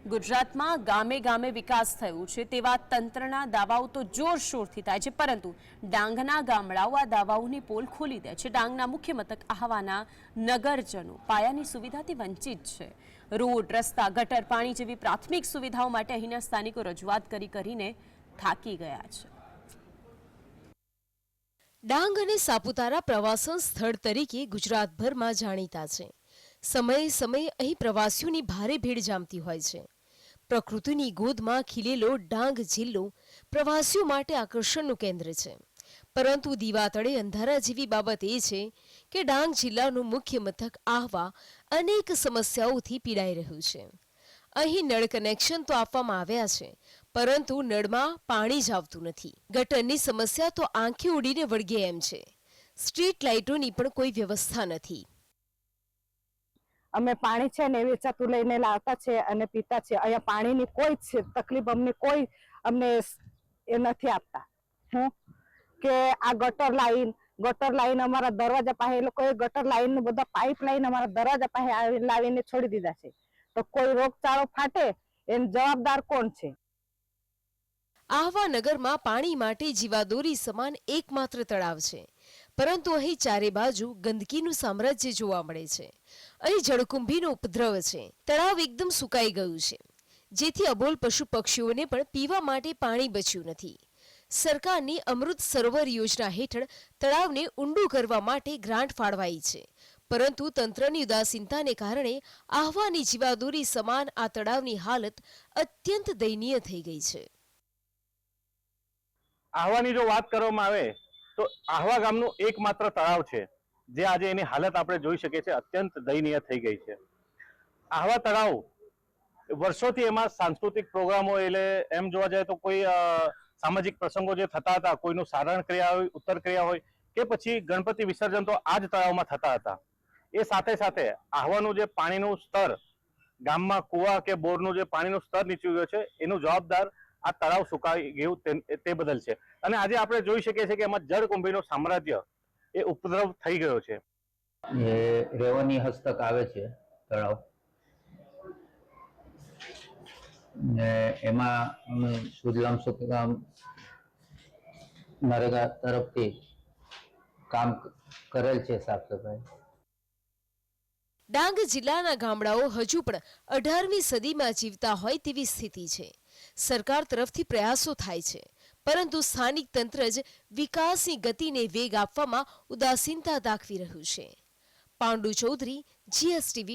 ગુજરાતમાં ગામે ગામે વિકાસ થયો છે તેવા તંત્રના દાવાઓ તો જોરશોરથી થાય છે, પરંતુ ડાંગના ગામડાઓ આ દાવાઓની પોલ ખોલી દે છે। ડાંગના મુખ્ય મથક આહવાના નગરજનો પાયાની સુવિધાથી વંચિત છે। રોડ, રસ્તા, ગટર, પાણી જેવી પ્રાથમિક સુવિધાઓ માટે અહીંના સ્થાનિકો રજૂઆત કરીને થાકી ગયા છે। ડાંગ અને સાપુતારા પ્રવાસન સ્થળ તરીકે ગુજરાતભરમાં જાણીતા છે। સમયે સમયે અહીં પ્રવાસીઓની ભારે ભીડ જામતી હોય છે। પ્રકૃતિની ગોદમાં ખીલેલો ડાંગ જિલ્લો પ્રવાસીઓ માટે આકર્ષણનું કેન્દ્ર છે, પરંતુ દીવાતળે અંધારા જેવી બાબત એ છે કે ડાંગ જિલ્લાનું મુખ્ય મથક આહવા અનેક સમસ્યાઓથી પીડાઈ રહ્યું છે। અહીં નળ કનેક્શન તો આપવામાં આવ્યા છે, પરંતુ નળમાં પાણી જ આવતું નથી। ગટરની સમસ્યા તો આંખે ઉડીને વળગે એમ છે। સ્ટ્રીટ લાઇટોની પણ કોઈ વ્યવસ્થા નથી। અમે પાણી છે ને વેચાતું લઈને લાવતા છે અને પીતા છે। અહીંયા પાણીની કોઈ તકલીફ અમને એ નથી આપતા। હું કે આ ગટર લાઈન અમારા દરવાજા પાસે એ લોકોએ ગટર લાઈન બધા પાઇપ લાઈન અમારા દરવાજા પાસે લાવીને છોડી દીધા છે, તો કોઈ રોગચાળો ફાટે એનો જવાબદાર કોણ છે? આહવા નગરમાં પાણી માટે જીવાદોરી સમાન એકમાત્ર તળાવ છે, પરંતુ અહીં ચારે બાજુ ગંદકીનું સામ્રાજ્ય જોવા મળે છે। અહીં જળકુંભીનો ઉપદ્રવ છે। તળાવ એકદમ સુકાઈ ગયું છે, જેથી અબોલ પશુ પક્ષીઓને પણ પીવા માટે પાણી બચ્યું નથી। સરકારની અમૃત સરોવર યોજના હેઠળ તળાવને ઊંડું કરવા માટે ગ્રાન્ટ ફાળવાઈ છે, પરંતુ તંત્રની ઉદાસીનતાને કારણે આહવાની જીવાદોરી સમાન આ તળાવની હાલત અત્યંત દયનીય થઈ ગઈ છે। આહવાની જો વાત કરવામાં આવે તો આહવા ગામનું એકમાત્ર તળાવ છે જે આજે એની હાલત આપણે જોઈ શકીએ છીએ, અત્યંત દયનીય થઈ ગઈ છે। આહવા તળાવ વર્ષોથી એમાં સાંસ્કૃતિક પ્રોગ્રામો, એટલે એમ જોવા જાય તો કોઈ સામાજિક પ્રસંગો જે થતા હતા, કોઈનું સારણ ક્રિયા હોય, ઉત્તર ક્રિયા હોય કે પછી ગણપતિ વિસર્જન તો આ જ તળાવમાં થતા હતા। એ સાથે સાથે આહવાનું જે પાણીનું સ્તર ગામમાં કુવા કે બોરનું જે પાણીનું સ્તર નીચું ગયું છે, એનું જવાબદાર આ તળાવ સુકાઈ ગયું તે બદલ છે। અને આજે આપણે જોઈ શકીએ છીએ કે એમાં જળકુંભીનું સામ્રાજ્ય એ ઉપદ્રવ થઈ ગયો છે। એ રેવન્યુ હસ્તક આવે છે તળાવ, ને એમાં અમે સુજલામ સુફલામ નરેગા તરફથી કામ કરેલ છે, સાફ સફાઈ। ડાંગ જિલ્લાના ગામડાઓ હજુ પણ 18મી સદીમાં જીવતા હોય તેવી સ્થિતિ છે। સરકાર તરફથી પ્રયાસો થાય છે, પરંતુ સ્થાનિક તંત્ર જ વિકાસની ગતિને વેગ આપવામાં ઉદાસીનતા દાખવી રહ્યું છે। પાંડુ ચૌધરી, GSTV।